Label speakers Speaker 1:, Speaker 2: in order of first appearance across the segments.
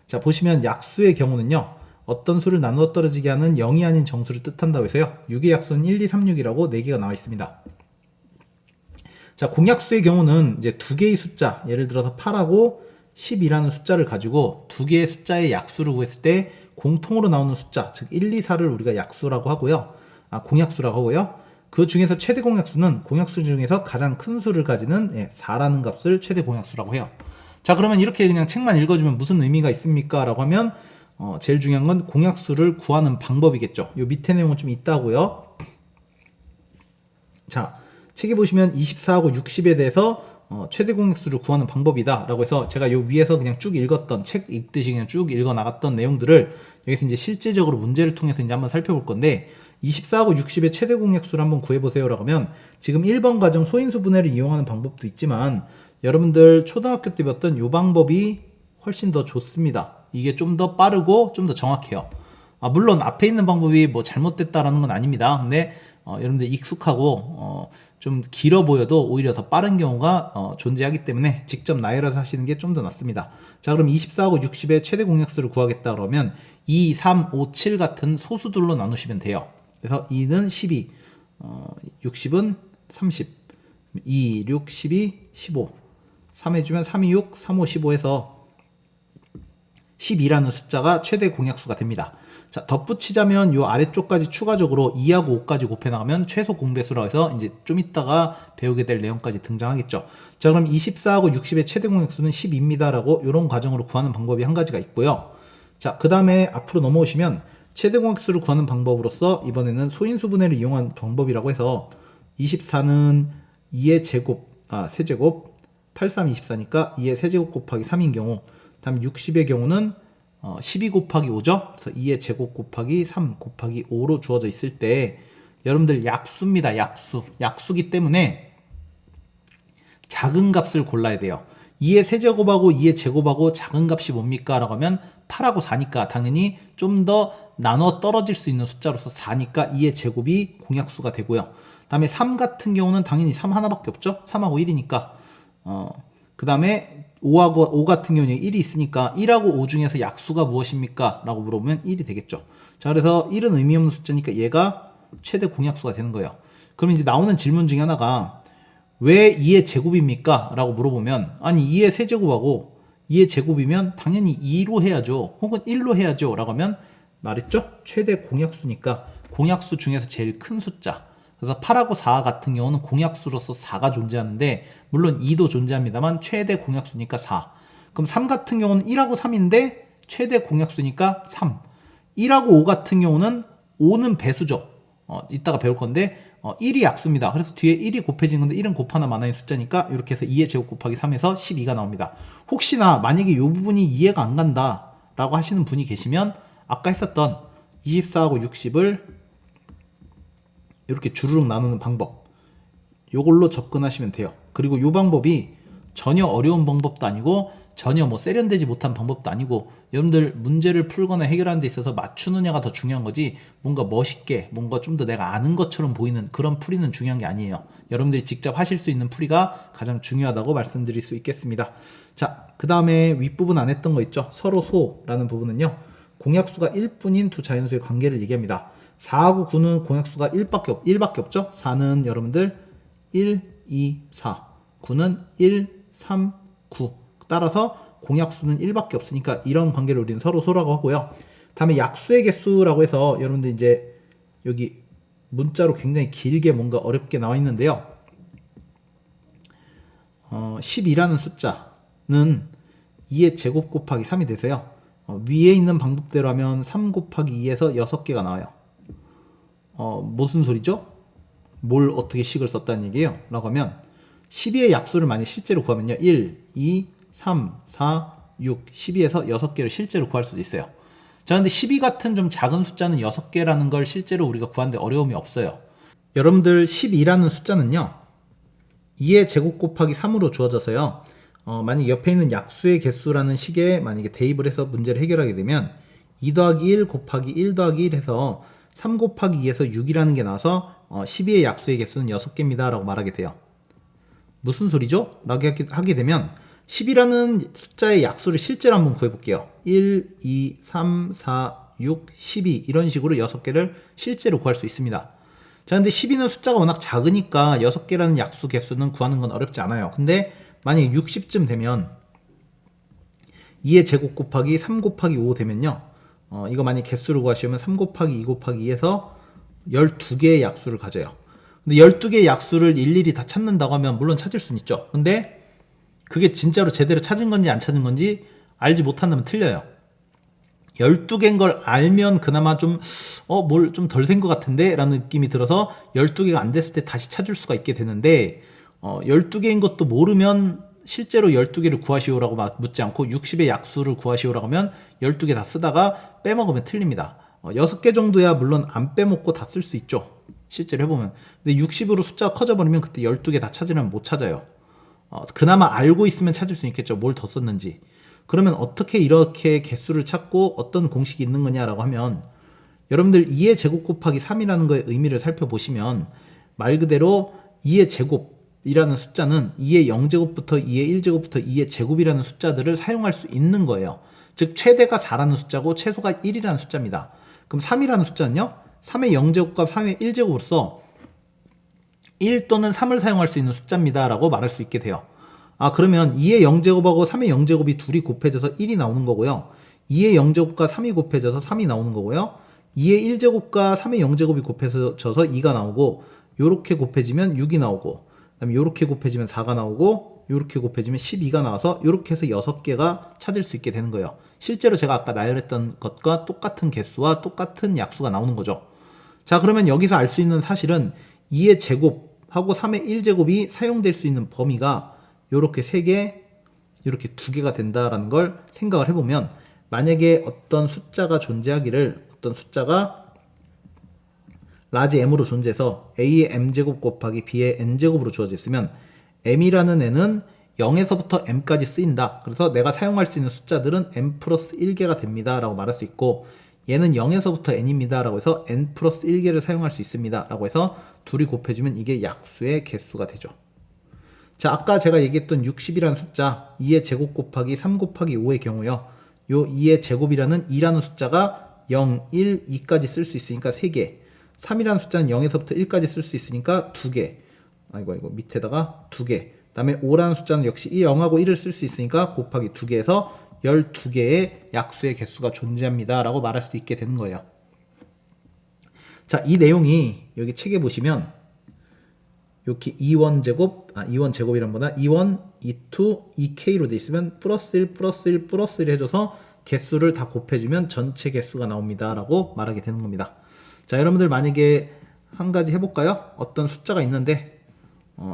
Speaker 1: 자, 보시면 약수의 경우는요, 어떤 수를 나누어 떨어지게 하는 0이 아닌 정수를 뜻한다고 해서요, 6의 약수는 1, 2, 3, 6이라고 4개가 나와 있습니다. 자, 공약수의 경우는 이제 두 개의 숫자, 예를 들어서 8하고 10이라는 숫자를 가지고 두 개의 숫자의 약수를 구했을 때 공통으로 나오는 숫자, 즉 1, 2, 4를 우리가 약수라고 하고요. 공약수라고 하고요. 그 중에서 최대 공약수는 공약수 중에서 가장 큰 수를 가지는 4라는 값을 최대 공약수라고 해요. 자, 그러면 이렇게 그냥 책만 읽어주면 무슨 의미가 있습니까? 라고 하면 제일 중요한 건 공약수를 구하는 방법이겠죠. 요 밑에 내용은 좀 있다고요. 자, 책에 보시면 24하고 60에 대해서 최대 공약수를 구하는 방법이다 라고 해서 제가 요 위에서 그냥 쭉 읽었던, 책 읽듯이 그냥 쭉 읽어 나갔던 내용들을 여기서 이제 실제적으로 문제를 통해서 이제 한번 살펴볼 건데, 24하고 60의 최대 공약수를 한번 구해보세요 라고 하면, 지금 1번 과정 소인수 분해를 이용하는 방법도 있지만 여러분들 초등학교 때 배웠던 요 방법이 훨씬 더 좋습니다. 이게 좀 더 빠르고 좀 더 정확해요. 물론 앞에 있는 방법이 뭐 잘못됐다라는 건 아닙니다. 근데 여러분들 익숙하고 좀 길어 보여도 오히려 더 빠른 경우가 존재하기 때문에 직접 나열해서 하시는 게 좀 더 낫습니다. 자, 그럼 24하고 60의 최대 공약수를 구하겠다 그러면 2, 3, 5, 7 같은 소수들로 나누시면 돼요. 그래서 2는 12, 60은 30, 2, 6, 12, 15, 3 해주면 3, 2, 6, 3, 5, 15 해서 12라는 숫자가 최대 공약수가 됩니다. 자, 덧붙이자면 요 아래쪽까지 추가적으로 2하고 5까지 곱해 나가면 최소 공배수라고 해서 이제 좀 이따가 배우게 될 내용까지 등장하겠죠. 자, 그럼 24하고 60의 최대 공약수는 10입니다 라고 이런 과정으로 구하는 방법이 한 가지가 있고요. 자, 그 다음에 앞으로 넘어오시면 최대 공약수를 구하는 방법으로서 이번에는 소인수 분해를 이용한 방법이라고 해서 24는 2의 제곱, 세제곱, 83, 24니까 2의 세제곱 곱하기 3인 경우, 다음 60의 경우는 12 곱하기 5죠. 그래서 2의 제곱 곱하기 3 곱하기 5로 주어져 있을 때 여러분들 약수입니다. 약수기 때문에 작은 값을 골라야 돼요. 2의 세제곱하고 2의 제곱하고 작은 값이 뭡니까? 라고 하면 8하고 4니까 당연히 좀 더 나눠 떨어질 수 있는 숫자로서 4니까 2의 제곱이 공약수가 되고요. 다음에 3 같은 경우는 당연히 3 하나밖에 없죠. 3하고 1이니까 그 다음에 5 같은 경우는 1이 있으니까 1하고 5 중에서 약수가 무엇입니까? 라고 물어보면 1이 되겠죠. 자, 그래서 1은 의미 없는 숫자니까 얘가 최대 공약수가 되는 거예요. 그럼 이제 나오는 질문 중에 하나가 왜 2의 제곱입니까? 라고 물어보면, 아니 2의 세제곱하고 2의 제곱이면 당연히 2로 해야죠. 혹은 1로 해야죠. 라고 하면 말했죠? 최대 공약수니까 공약수 중에서 제일 큰 숫자. 그래서 8하고 4 같은 경우는 공약수로서 4가 존재하는데 물론 2도 존재합니다만 최대 공약수니까 4. 그럼 3 같은 경우는 1하고 3인데 최대 공약수니까 3. 1하고 5 같은 경우는 5는 배수죠. 이따가 배울 건데 1이 약수입니다. 그래서 뒤에 1이 곱해지는 건데 1은 곱하나 마나의 숫자니까 이렇게 해서 2의 제곱 곱하기 3에서 12가 나옵니다. 혹시나 만약에 이 부분이 이해가 안 간다 라고 하시는 분이 계시면 아까 했었던 24하고 60을 이렇게 주르륵 나누는 방법, 요걸로 접근하시면 돼요. 그리고 요 방법이 전혀 어려운 방법도 아니고 전혀 뭐 세련되지 못한 방법도 아니고 여러분들 문제를 풀거나 해결하는 데 있어서 맞추느냐가 더 중요한 거지 뭔가 멋있게 뭔가 좀 더 내가 아는 것처럼 보이는 그런 풀이는 중요한 게 아니에요. 여러분들이 직접 하실 수 있는 풀이가 가장 중요하다고 말씀드릴 수 있겠습니다. 자, 그 다음에 윗부분 안 했던 거 있죠. 서로 소라는 부분은요, 공약수가 1뿐인 두 자연수의 관계를 얘기합니다. 4하고 9는 공약수가 1밖에 없죠. 4는 여러분들 1, 2, 4, 9는 1, 3, 9. 따라서 공약수는 1밖에 없으니까 이런 관계를 우리는 서로 소라고 하고요. 다음에 약수의 개수라고 해서 여러분들 이제 여기 문자로 굉장히 길게 뭔가 어렵게 나와 있는데요. 12라는 숫자는 2의 제곱 곱하기 3이 되세요. 위에 있는 방법대로 하면 3 곱하기 2에서 6개가 나와요. 무슨 소리죠? 뭘 어떻게 식을 썼다는 얘기예요? 라고 하면 12의 약수를 만약 실제로 구하면요, 1, 2, 3, 4, 6, 12에서 6개를 실제로 구할 수도 있어요. 자, 근데 12 같은 좀 작은 숫자는 6개라는 걸 실제로 우리가 구하는데 어려움이 없어요. 여러분들 12라는 숫자는요, 2의 제곱 곱하기 3으로 주어져서요, 만약 옆에 있는 약수의 개수라는 식에 만약에 대입을 해서 문제를 해결하게 되면 2 더하기 1 곱하기 1 더하기 1 해서 3 곱하기 2에서 6이라는 게 나와서 12의 약수의 개수는 6개입니다 라고 말하게 돼요. 무슨 소리죠? 라고 하게 되면 10이라는 숫자의 약수를 실제로 한번 구해볼게요. 1, 2, 3, 4, 6, 12 이런 식으로 6개를 실제로 구할 수 있습니다. 자, 근데 12는 숫자가 워낙 작으니까 6개라는 약수 개수는 구하는 건 어렵지 않아요. 근데 만약에 60쯤 되면 2의 제곱 곱하기 3 곱하기 5 되면요. 이거 만약 개수를 구하시면 3 곱하기 2 곱하기 2에서 12개의 약수를 가져요. 근데 12개의 약수를 일일이 다 찾는다고 하면 물론 찾을 수는 있죠. 근데 그게 진짜로 제대로 찾은 건지 안 찾은 건지 알지 못한다면 틀려요. 12개인 걸 알면 그나마 좀 뭘 좀 덜 센 것 같은데 라는 느낌이 들어서 12개가 안 됐을 때 다시 찾을 수가 있게 되는데 12개인 것도 모르면 실제로 12개를 구하시오라고 묻지 않고 60의 약수를 구하시오라고 하면 12개 다 쓰다가 빼먹으면 틀립니다. 6개 정도야 물론 안 빼먹고 다 쓸 수 있죠. 실제로 해보면. 근데 60으로 숫자가 커져버리면 그때 12개 다 찾으려면 못 찾아요. 그나마 알고 있으면 찾을 수 있겠죠. 뭘 더 썼는지. 그러면 어떻게 이렇게 개수를 찾고 어떤 공식이 있는 거냐라고 하면 여러분들 2의 제곱 곱하기 3이라는 거의 의미를 살펴보시면 말 그대로 2의 제곱이라는 숫자는 2의 0제곱부터 2의 1제곱부터 2의 제곱이라는 숫자들을 사용할 수 있는 거예요. 즉 최대가 4라는 숫자고 최소가 1이라는 숫자입니다. 그럼 3이라는 숫자는요. 3의 0제곱과 3의 1제곱으로서 1 또는 3을 사용할 수 있는 숫자입니다 라고 말할 수 있게 돼요. 그러면 2의 0제곱하고 3의 0제곱이 둘이 곱해져서 1이 나오는 거고요. 2의 0제곱과 3이 곱해져서 3이 나오는 거고요. 2의 1제곱과 3의 0제곱이 곱해져서 2가 나오고 요렇게 곱해지면 6이 나오고 그 다음에 요렇게 곱해지면 4가 나오고 요렇게 곱해지면 12가 나와서 요렇게 해서 6개가 찾을 수 있게 되는 거예요. 실제로 제가 아까 나열했던 것과 똑같은 개수와 똑같은 약수가 나오는 거죠. 자, 그러면 여기서 알 수 있는 사실은 2의 제곱하고 3의 1제곱이 사용될 수 있는 범위가 요렇게 3개, 요렇게 2개가 된다라는 걸 생각을 해보면 만약에 어떤 숫자가 존재하기를 어떤 숫자가 라지 m으로 존재해서 a의 m제곱 곱하기 b의 n제곱으로 주어져 있으면 m이라는 n은 0에서부터 m까지 쓰인다. 그래서 내가 사용할 수 있는 숫자들은 m 플러스 1개가 됩니다 라고 말할 수 있고 얘는 0에서부터 n입니다 라고 해서 n 플러스 1개를 사용할 수 있습니다 라고 해서 둘이 곱해주면 이게 약수의 개수가 되죠. 자, 아까 제가 얘기했던 60이라는 숫자 2의 제곱 곱하기 3 곱하기 5의 경우요. 요 2의 제곱이라는 2라는 숫자가 0, 1, 2까지 쓸 수 있으니까 3개 3이라는 숫자는 0에서부터 1까지 쓸 수 있으니까 2개 아이고 밑에다가 2개 그 다음에 5라는 숫자는 역시 이 0하고 1을 쓸 수 있으니까 곱하기 2개에서 12개의 약수의 개수가 존재합니다 라고 말할 수 있게 되는 거예요. 자, 이 내용이 여기 책에 보시면 이렇게 2원 제곱, 2원 제곱이란 거나 2원, 2투, 2k로 돼 있으면 플러스 1, 플러스 1, 플러스 1 해줘서 개수를 다 곱해주면 전체 개수가 나옵니다 라고 말하게 되는 겁니다. 자, 여러분들 만약에 한 가지 해볼까요? 어떤 숫자가 있는데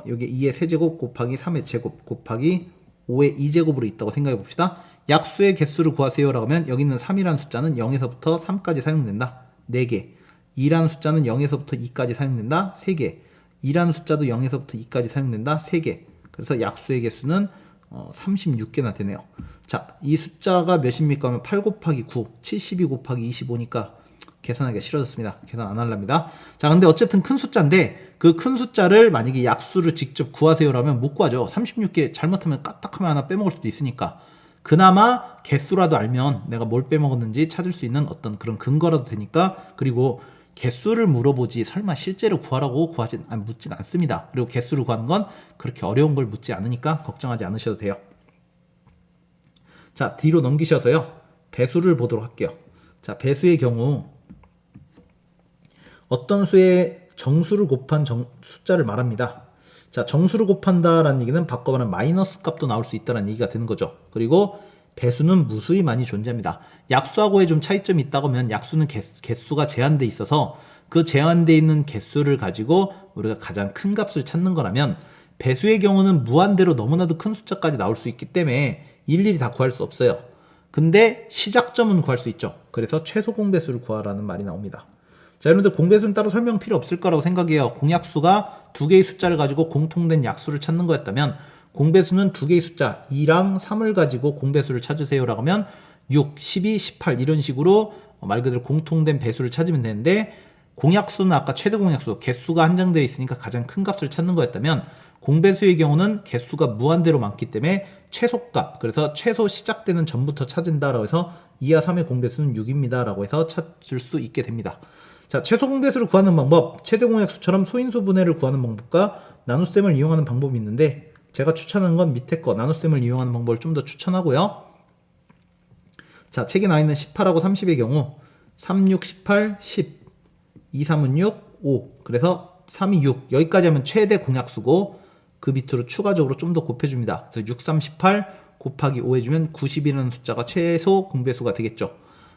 Speaker 1: 여기 2의 세제곱 곱하기 3의 제곱 곱하기 5의 2제곱으로 있다고 생각해 봅시다. 약수의 개수를 구하세요 라고 하면 여기 있는 3이라는 숫자는 0에서부터 3까지 사용된다. 4개 2라는 숫자는 0에서부터 2까지 사용된다. 3개 2라는 숫자도 0에서부터 2까지 사용된다. 3개 그래서 약수의 개수는 36개나 되네요. 자, 이 숫자가 몇입니까 하면 8 곱하기 9 72 곱하기 25니까 계산하기가 싫어졌습니다. 계산 안 하랍니다. 자, 근데 어쨌든 큰 숫자인데 그 큰 숫자를 만약에 약수를 직접 구하세요라면 못 구하죠. 36개 잘못하면 까딱하면 하나 빼먹을 수도 있으니까 그나마 개수라도 알면 내가 뭘 빼먹었는지 찾을 수 있는 어떤 그런 근거라도 되니까 그리고 개수를 물어보지 설마 실제로 구하라고 묻진 않습니다. 그리고 개수를 구하는 건 그렇게 어려운 걸 묻지 않으니까 걱정하지 않으셔도 돼요. 자, 뒤로 넘기셔서요. 배수를 보도록 할게요. 자, 배수의 경우 어떤 수의 정수를 곱한 숫자를 말합니다. 자, 정수를 곱한다라는 얘기는 바꿔보면 마이너스 값도 나올 수 있다는 얘기가 되는 거죠. 그리고 배수는 무수히 많이 존재합니다. 약수하고의 좀 차이점이 있다고 하면 약수는 개수가 제한돼 있어서 그 제한돼 있는 개수를 가지고 우리가 가장 큰 값을 찾는 거라면 배수의 경우는 무한대로 너무나도 큰 숫자까지 나올 수 있기 때문에 일일이 다 구할 수 없어요. 근데 시작점은 구할 수 있죠. 그래서 최소 공배수를 구하라는 말이 나옵니다. 자, 여러분들 공배수는 따로 설명 필요 없을 거라고 생각해요. 공약수가 두 개의 숫자를 가지고 공통된 약수를 찾는 거였다면 공배수는 두 개의 숫자 2랑 3을 가지고 공배수를 찾으세요 라고 하면 6, 12, 18 이런 식으로 말 그대로 공통된 배수를 찾으면 되는데 공약수는 아까 최대 공약수, 개수가 한정되어 있으니까 가장 큰 값을 찾는 거였다면 공배수의 경우는 개수가 무한대로 많기 때문에 최소값, 그래서 최소 시작되는 전부터 찾은다라고 해서 2와 3의 공배수는 6입니다 라고 해서 찾을 수 있게 됩니다. 자, 최소 공배수를 구하는 방법, 최대 공약수처럼 소인수 분해를 구하는 방법과 나눗셈을 이용하는 방법이 있는데 제가 추천하는 건 밑에 거 나눗셈을 이용하는 방법을 좀 더 추천하고요. 자, 책에 나와 있는 18하고 30의 경우 3, 6, 18, 10, 2, 3은 6, 5, 그래서 3이 6, 여기까지 하면 최대 공약수고 그 밑으로 추가적으로 좀 더 곱해줍니다. 그래서 6, 3, 18 곱하기 5 해주면 90이라는 숫자가 최소 공배수가 되겠죠.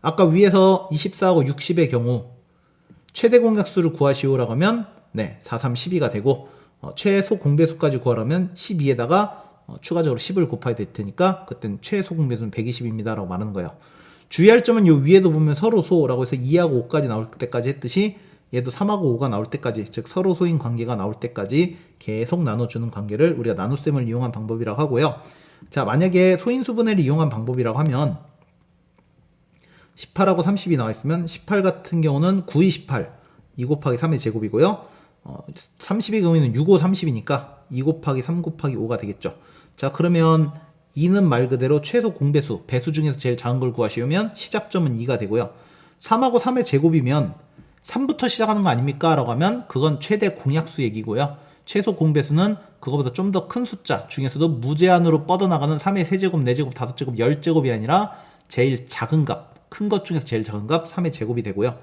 Speaker 1: 아까 위에서 24하고 60의 경우 최대 공약수를 구하시오라고 하면 4, 3, 12가 되고 최소 공배수까지 구하려면 12에다가 추가적으로 10을 곱해야 될 테니까 그땐 최소 공배수는 120입니다 라고 말하는 거예요. 주의할 점은 요 위에도 보면 서로소라고 해서 2하고 5까지 나올 때까지 했듯이 얘도 3하고 5가 나올 때까지, 즉 서로소인 관계가 나올 때까지 계속 나눠주는 관계를 우리가 나눗셈을 이용한 방법이라고 하고요. 자, 만약에 소인수분해를 이용한 방법이라고 하면 18하고 30이 나와 있으면 18 같은 경우는 9, 2, 18 2 곱하기 3의 제곱이고요. 30의 경우에는 6, 5, 30이니까 2 곱하기 3 곱하기 5가 되겠죠. 자, 그러면 2는 말 그대로 최소 공배수, 배수 중에서 제일 작은 걸 구하시면 시작점은 2가 되고요. 3하고 3의 제곱이면 3부터 시작하는 거 아닙니까? 라고 하면 그건 최대 공약수 얘기고요. 최소 공배수는 그거보다 좀 더 큰 숫자 중에서도 무제한으로 뻗어나가는 3의 세제곱, 4제곱, 5제곱, 10제곱이 아니라 제일 작은 값, 큰 것 중에서 제일 작은 값 3의 제곱이 되고요.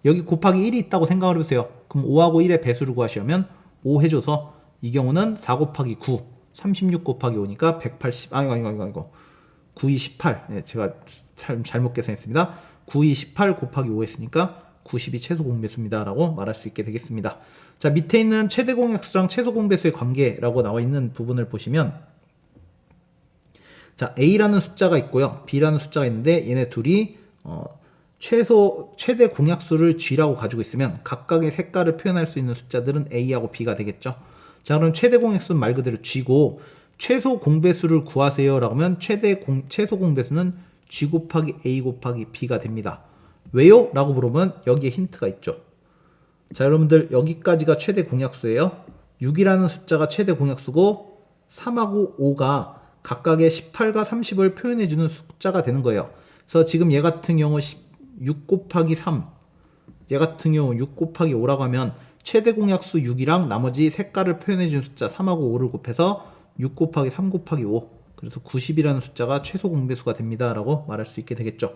Speaker 1: 여기 곱하기 1이 있다고 생각을 해보세요. 그럼 5하고 1의 배수를 구하시면 5 해줘서 이 경우는 4 곱하기 9, 36 곱하기 5니까 180, 아이고 9, 2, 18. 네, 제가 잘못 계산했습니다. 9, 2, 18 곱하기 5 했으니까 90이 최소 공배수입니다 라고 말할 수 있게 되겠습니다. 자, 밑에 있는 최대 공약수랑 최소 공배수의 관계라고 나와 있는 부분을 보시면 자, A라는 숫자가 있고요. B라는 숫자가 있는데 얘네 둘이 최대 공약수를 G라고 가지고 있으면 각각의 색깔을 표현할 수 있는 숫자들은 A하고 B가 되겠죠. 자, 그럼 최대 공약수는 말 그대로 G고 최소 공배수를 구하세요 라고 하면 최소 공배수는 G 곱하기 A 곱하기 B가 됩니다. 왜요? 라고 물어보면 여기에 힌트가 있죠. 자, 여러분들 여기까지가 최대 공약수예요. 6이라는 숫자가 최대 공약수고 3하고 5가 각각의 18과 30을 표현해주는 숫자가 되는 거예요. 그래서 지금 얘 같은 경우 6 곱하기 3, 얘 같은 경우 6 곱하기 5라고 하면 최대 공약수 6이랑 나머지 색깔을 표현해주는 숫자 3하고 5를 곱해서 6 곱하기 3 곱하기 5, 그래서 90이라는 숫자가 최소 공배수가 됩니다 라고 말할 수 있게 되겠죠.